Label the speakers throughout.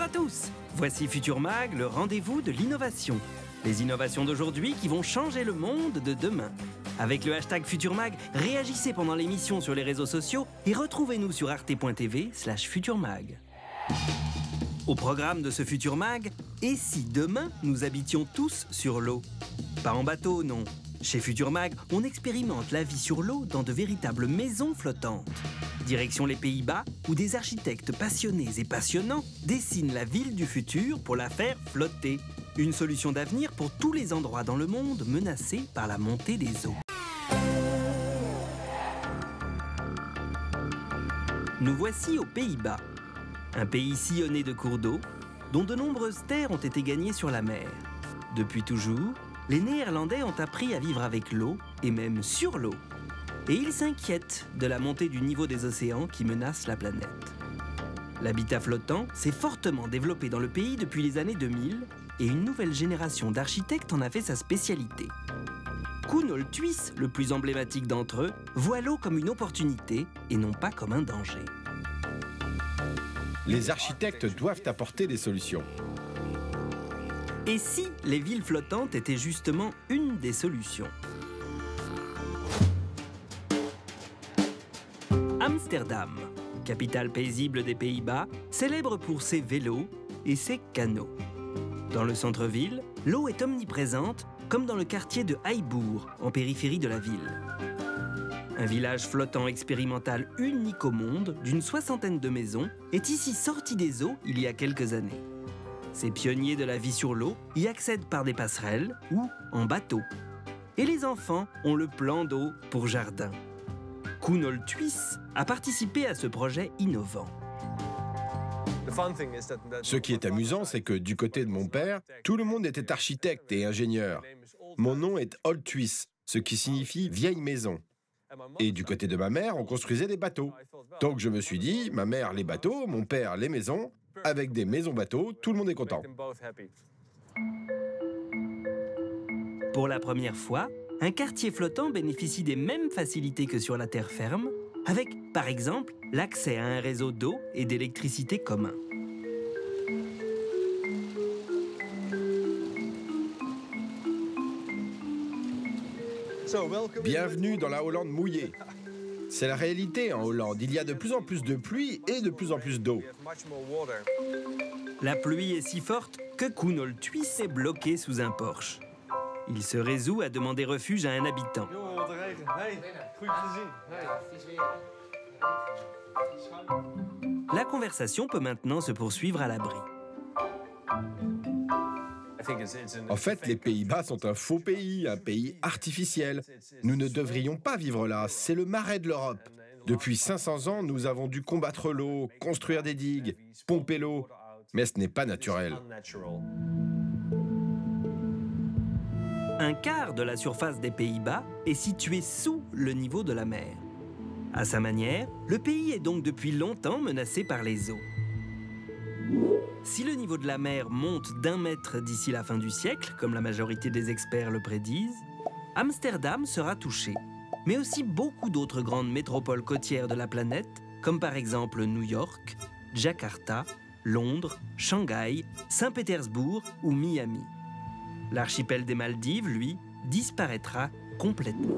Speaker 1: à tous. Voici Futur Mag, le rendez-vous de l'innovation. Les innovations d'aujourd'hui qui vont changer le monde de demain. Avec le hashtag Futur Mag, réagissez pendant l'émission sur les réseaux sociaux et retrouvez-nous sur arte.tv/futurmag. Au programme de ce Futur Mag, et si demain nous habitions tous sur l'eau? Pas en bateau, non. Chez Futur Mag, on expérimente la vie sur l'eau dans de véritables maisons flottantes. Direction les Pays-Bas, où des architectes passionnés et passionnants dessinent la ville du futur pour la faire flotter. Une solution d'avenir pour tous les endroits dans le monde menacés par la montée des eaux. Nous voici aux Pays-Bas, un pays sillonné de cours d'eau, dont de nombreuses terres ont été gagnées sur la mer. Depuis toujours, les Néerlandais ont appris à vivre avec l'eau, et même sur l'eau. Et ils s'inquiètent de la montée du niveau des océans qui menace la planète. L'habitat flottant s'est fortement développé dans le pays depuis les années 2000, et une nouvelle génération d'architectes en a fait sa spécialité. Koen Olthuis, le plus emblématique d'entre eux, voit l'eau comme une opportunité et non pas comme un danger.
Speaker 2: Les architectes doivent apporter des solutions.
Speaker 1: Et si les villes flottantes étaient justement une des solutions? Amsterdam, capitale paisible des Pays-Bas, célèbre pour ses vélos et ses canaux. Dans le centre-ville, l'eau est omniprésente, comme dans le quartier de Heibourg, en périphérie de la ville. Un village flottant expérimental unique au monde, d'une 60aine de maisons, est ici sorti des eaux il y a quelques années. Ces pionniers de la vie sur l'eau y accèdent par des passerelles ou en bateau. Et les enfants ont le plan d'eau pour jardin. Koen Olthuis a participé à ce projet innovant.
Speaker 2: Ce qui est amusant, c'est que du côté de mon père, tout le monde était architecte et ingénieur. Mon nom est Olthuis, ce qui signifie vieille maison. Et du côté de ma mère, on construisait des bateaux. Donc je me suis dit, ma mère les bateaux, mon père les maisons. Avec des maisons-bateaux, tout le monde est content.
Speaker 1: Pour la première fois, un quartier flottant bénéficie des mêmes facilités que sur la terre ferme, avec, par exemple, l'accès à un réseau d'eau et d'électricité commun.
Speaker 2: Bienvenue dans la Hollande mouillée. C'est la réalité en Hollande. Il y a de plus en plus de pluie et de plus en plus d'eau.
Speaker 1: La pluie est si forte que Koen Olthuis est bloqué sous un porche. Il se résout à demander refuge à un habitant. La conversation peut maintenant se poursuivre à l'abri.
Speaker 2: En fait, les Pays-Bas sont un faux pays, un pays artificiel. Nous ne devrions pas vivre là, c'est le marais de l'Europe. Depuis 500 ans, nous avons dû combattre l'eau, construire des digues, pomper l'eau, mais ce n'est pas naturel.
Speaker 1: Un quart de la surface des Pays-Bas est situé sous le niveau de la mer. À sa manière, le pays est donc depuis longtemps menacé par les eaux. Si le niveau de la mer monte d'1 mètre d'ici la fin du siècle, comme la majorité des experts le prédisent, Amsterdam sera touché, mais aussi beaucoup d'autres grandes métropoles côtières de la planète, comme par exemple New York, Jakarta, Londres, Shanghai, Saint-Pétersbourg ou Miami. L'archipel des Maldives, lui, disparaîtra complètement.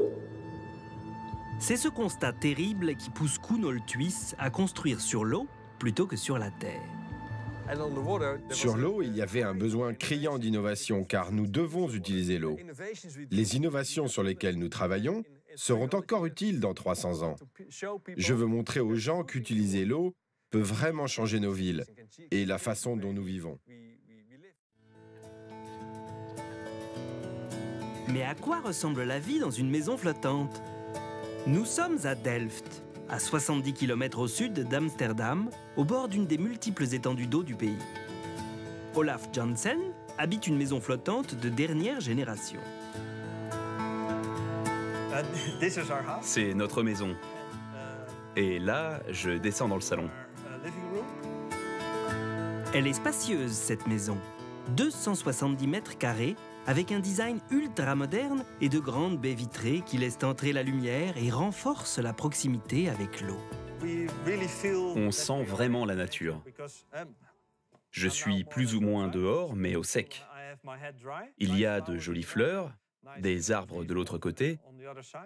Speaker 1: C'est ce constat terrible qui pousse Koen Olthuis à construire sur l'eau plutôt que sur la terre.
Speaker 2: Sur l'eau, il y avait un besoin criant d'innovation, car nous devons utiliser l'eau. Les innovations sur lesquelles nous travaillons seront encore utiles dans 300 ans. Je veux montrer aux gens qu'utiliser l'eau peut vraiment changer nos villes et la façon dont nous vivons.
Speaker 1: Mais à quoi ressemble la vie dans une maison flottante? Nous sommes à Delft, à 70 km au sud d'Amsterdam, au bord d'une des multiples étendues d'eau du pays. Olaf Jansen habite une maison flottante de dernière génération.
Speaker 3: C'est notre maison. Et là, je descends dans le salon.
Speaker 1: Elle est spacieuse, cette maison. 270 mètres carrés, avec un design ultra moderne et de grandes baies vitrées qui laissent entrer la lumière et renforcent la proximité avec l'eau.
Speaker 3: On sent vraiment la nature. Je suis plus ou moins dehors, mais au sec. Il y a de jolies fleurs, des arbres de l'autre côté.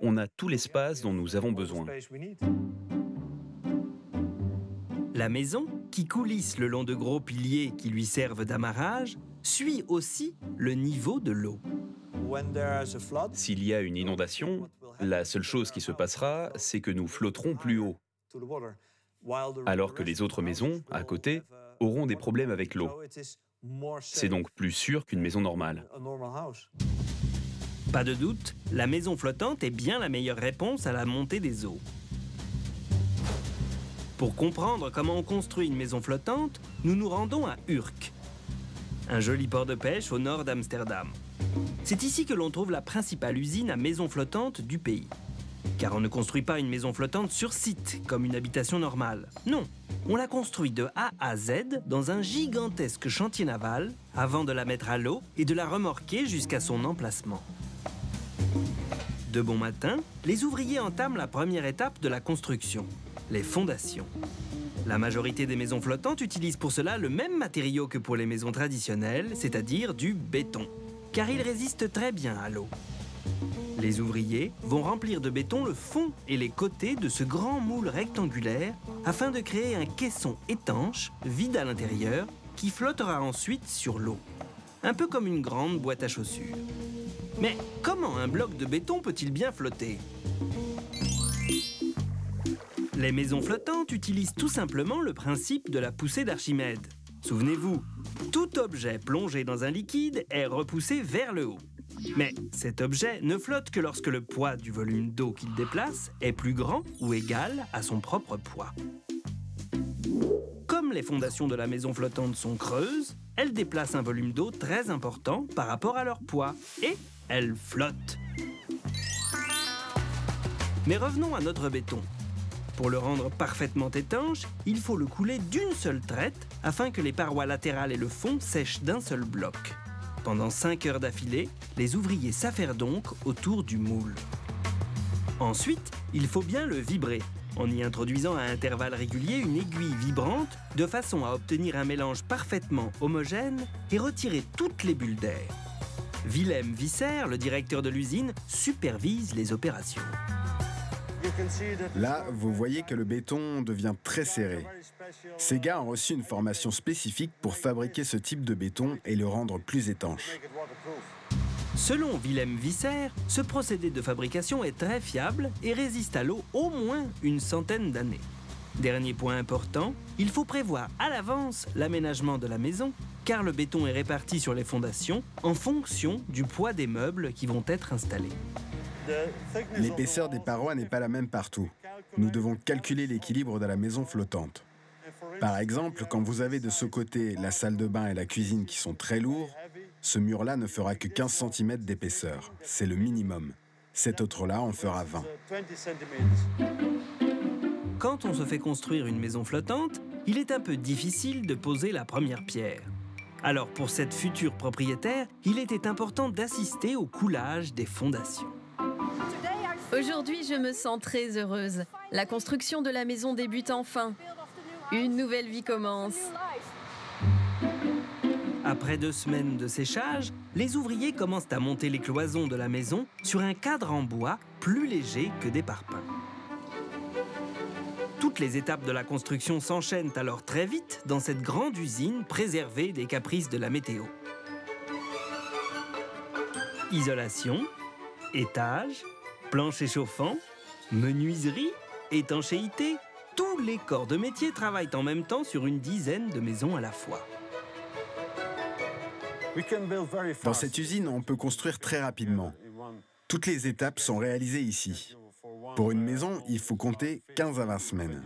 Speaker 3: On a tout l'espace dont nous avons besoin.
Speaker 1: La maison, qui coulisse le long de gros piliers qui lui servent d'amarrage, suit aussi le niveau de l'eau.
Speaker 3: S'il y a une inondation, la seule chose qui se passera, c'est que nous flotterons plus haut, alors que les autres maisons, à côté, auront des problèmes avec l'eau. C'est donc plus sûr qu'une maison normale.
Speaker 1: Pas de doute, la maison flottante est bien la meilleure réponse à la montée des eaux. Pour comprendre comment on construit une maison flottante, nous nous rendons à Urk, un joli port de pêche au nord d'Amsterdam. C'est ici que l'on trouve la principale usine à maison flottante du pays. Car on ne construit pas une maison flottante sur site, comme une habitation normale. Non, on la construit de A à Z dans un gigantesque chantier naval avant de la mettre à l'eau et de la remorquer jusqu'à son emplacement. De bon matin, les ouvriers entament la première étape de la construction, les fondations. La majorité des maisons flottantes utilisent pour cela le même matériau que pour les maisons traditionnelles, c'est-à-dire du béton, car il résiste très bien à l'eau. Les ouvriers vont remplir de béton le fond et les côtés de ce grand moule rectangulaire afin de créer un caisson étanche, vide à l'intérieur, qui flottera ensuite sur l'eau. Un peu comme une grande boîte à chaussures. Mais comment un bloc de béton peut-il bien flotter ? Les maisons flottantes utilisent tout simplement le principe de la poussée d'Archimède. Souvenez-vous, tout objet plongé dans un liquide est repoussé vers le haut. Mais cet objet ne flotte que lorsque le poids du volume d'eau qu'il déplace est plus grand ou égal à son propre poids. Comme les fondations de la maison flottante sont creuses, elles déplacent un volume d'eau très important par rapport à leur poids et elles flottent. Mais revenons à notre béton. Pour le rendre parfaitement étanche, il faut le couler d'une seule traite afin que les parois latérales et le fond sèchent d'un seul bloc. Pendant 5 heures d'affilée, les ouvriers s'affairent donc autour du moule. Ensuite, il faut bien le vibrer, en y introduisant à intervalles réguliers une aiguille vibrante de façon à obtenir un mélange parfaitement homogène et retirer toutes les bulles d'air. Willem Visser, le directeur de l'usine, supervise les opérations.
Speaker 4: Là, vous voyez que le béton devient très serré. Ces gars ont reçu une formation spécifique pour fabriquer ce type de béton et le rendre plus étanche.
Speaker 1: Selon Willem Visser, ce procédé de fabrication est très fiable et résiste à l'eau au moins une centaine d'années. Dernier point important, il faut prévoir à l'avance l'aménagement de la maison, car le béton est réparti sur les fondations en fonction du poids des meubles qui vont être installés.
Speaker 4: L'épaisseur des parois n'est pas la même partout. Nous devons calculer l'équilibre de la maison flottante. Par exemple, quand vous avez de ce côté la salle de bain et la cuisine qui sont très lourds, ce mur-là ne fera que 15 cm d'épaisseur. C'est le minimum. Cet autre-là en fera 20.
Speaker 1: Quand on se fait construire une maison flottante, il est un peu difficile de poser la première pierre. Alors pour cette future propriétaire, il était important d'assister au coulage des fondations.
Speaker 5: Aujourd'hui, je me sens très heureuse. La construction de la maison débute enfin. Une nouvelle vie commence.
Speaker 1: Après 2 semaines de séchage, les ouvriers commencent à monter les cloisons de la maison sur un cadre en bois plus léger que des parpaings. Toutes les étapes de la construction s'enchaînent alors très vite dans cette grande usine préservée des caprices de la météo. Isolation, étage, plancher chauffant, menuiserie, étanchéité, tous les corps de métier travaillent en même temps sur une dizaine de maisons à la fois.
Speaker 4: Dans cette usine, on peut construire très rapidement. Toutes les étapes sont réalisées ici. Pour une maison, il faut compter 15 à 20 semaines.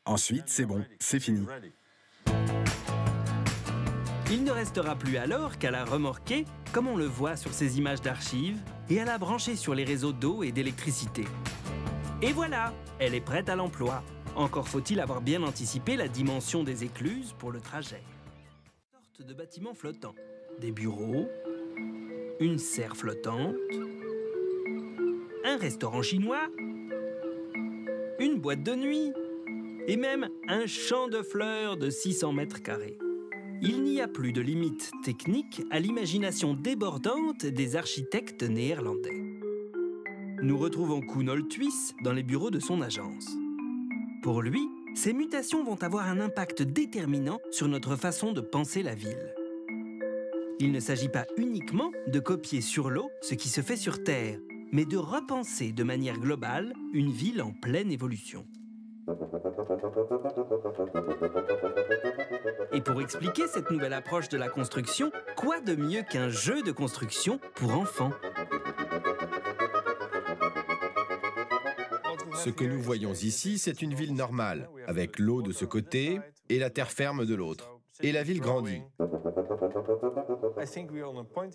Speaker 4: Ensuite, c'est bon, c'est fini.
Speaker 1: Il ne restera plus alors qu'à la remorquer, comme on le voit sur ces images d'archives, et à la brancher sur les réseaux d'eau et d'électricité. Et voilà, elle est prête à l'emploi. Encore faut-il avoir bien anticipé la dimension des écluses pour le trajet. Une sorte de bâtiment flottant. Des bureaux, une serre flottante, un restaurant chinois, une boîte de nuit et même un champ de fleurs de 600 mètres carrés. il n'y a plus de limite technique à l'imagination débordante des architectes néerlandais. Nous retrouvons Koen Olthuis dans les bureaux de son agence. Pour lui, ces mutations vont avoir un impact déterminant sur notre façon de penser la ville. Il ne s'agit pas uniquement de copier sur l'eau ce qui se fait sur Terre, mais de repenser de manière globale une ville en pleine évolution. Et pour expliquer cette nouvelle approche de la construction, quoi de mieux qu'un jeu de construction pour enfants ?
Speaker 2: Ce que nous voyons ici, c'est une ville normale, avec l'eau de ce côté et la terre ferme de l'autre. Et la ville grandit.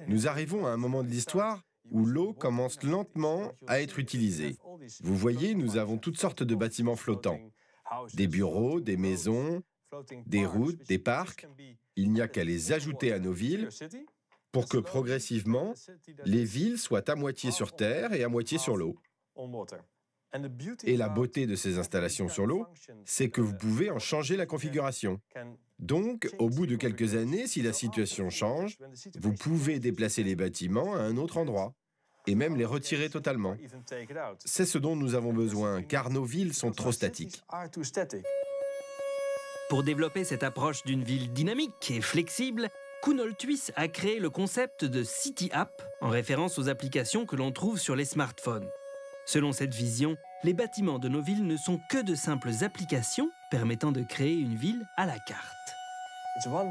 Speaker 2: Nous arrivons à un moment de l'histoire où l'eau commence lentement à être utilisée. Vous voyez, nous avons toutes sortes de bâtiments flottants. Des bureaux, des maisons, des routes, des parcs. Il n'y a qu'à les ajouter à nos villes pour que progressivement, les villes soient à moitié sur terre et à moitié sur l'eau. Et la beauté de ces installations sur l'eau, c'est que vous pouvez en changer la configuration. Donc, au bout de quelques années, si la situation change, vous pouvez déplacer les bâtiments à un autre endroit et même les retirer totalement. C'est ce dont nous avons besoin, car nos villes sont trop statiques.
Speaker 1: Pour développer cette approche d'une ville dynamique et flexible, Koen Olthuis a créé le concept de City App en référence aux applications que l'on trouve sur les smartphones. Selon cette vision, les bâtiments de nos villes ne sont que de simples applications permettant de créer une ville à la carte.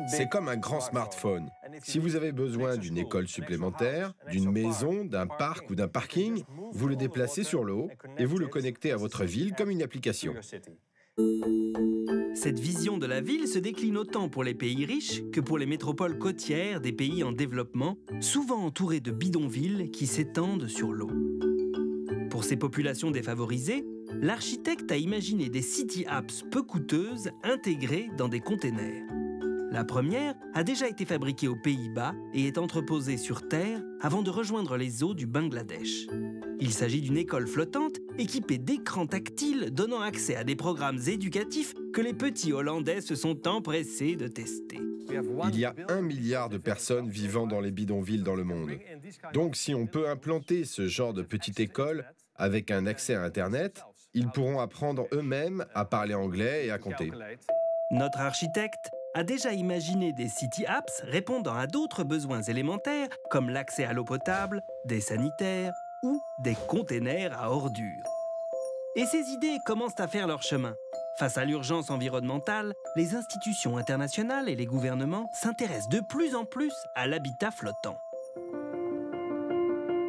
Speaker 2: C'est comme un grand smartphone. Si vous avez besoin d'une école supplémentaire, d'une maison, d'un parc ou d'un parking, vous le déplacez sur l'eau et vous le connectez à votre ville comme une application.
Speaker 1: Cette vision de la ville se décline autant pour les pays riches que pour les métropoles côtières des pays en développement, souvent entourés de bidonvilles qui s'étendent sur l'eau. Pour ces populations défavorisées, l'architecte a imaginé des city apps peu coûteuses intégrées dans des containers. La première a déjà été fabriquée aux Pays-Bas et est entreposée sur Terre avant de rejoindre les eaux du Bangladesh. Il s'agit d'une école flottante équipée d'écrans tactiles donnant accès à des programmes éducatifs que les petits Hollandais se sont empressés de tester.
Speaker 2: Il y a 1 milliard de personnes vivant dans les bidonvilles dans le monde. Donc si on peut implanter ce genre de petite école avec un accès à Internet, ils pourront apprendre eux-mêmes à parler anglais et à compter.
Speaker 1: Notre architecte a déjà imaginé des city apps répondant à d'autres besoins élémentaires comme l'accès à l'eau potable, des sanitaires ou des containers à ordures. Et ces idées commencent à faire leur chemin. Face à l'urgence environnementale, les institutions internationales et les gouvernements s'intéressent de plus en plus à l'habitat flottant.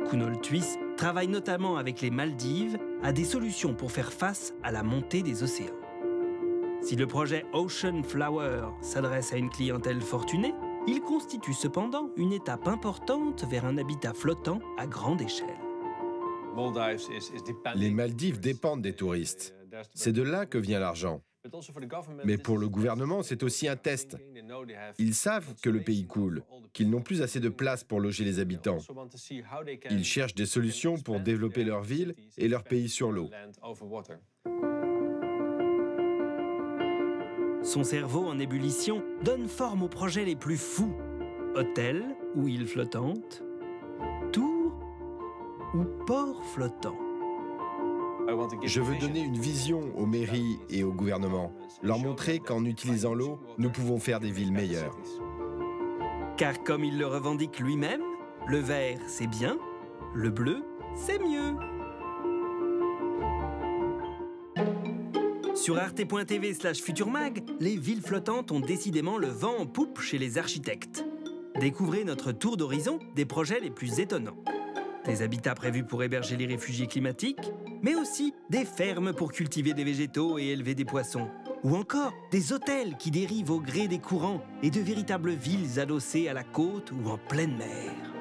Speaker 1: Koen Olthuis travaille notamment avec les Maldives à des solutions pour faire face à la montée des océans. Si le projet Ocean Flower s'adresse à une clientèle fortunée, il constitue cependant une étape importante vers un habitat flottant à grande échelle.
Speaker 2: Les Maldives dépendent des touristes. C'est de là que vient l'argent. Mais pour le gouvernement, c'est aussi un test. Ils savent que le pays coule, qu'ils n'ont plus assez de place pour loger les habitants. Ils cherchent des solutions pour développer leur ville et leur pays sur l'eau.
Speaker 1: Son cerveau en ébullition donne forme aux projets les plus fous. Hôtel ou île flottante, tour ou port flottant.
Speaker 2: Je veux donner une vision aux mairies et au gouvernement, leur montrer qu'en utilisant l'eau, nous pouvons faire des villes meilleures.
Speaker 1: Car comme il le revendique lui-même, le vert c'est bien, le bleu c'est mieux. Sur arte.tv/futurmag, les villes flottantes ont décidément le vent en poupe chez les architectes. Découvrez notre tour d'horizon des projets les plus étonnants. Des habitats prévus pour héberger les réfugiés climatiques, mais aussi des fermes pour cultiver des végétaux et élever des poissons. Ou encore des hôtels qui dérivent au gré des courants et de véritables villes adossées à la côte ou en pleine mer.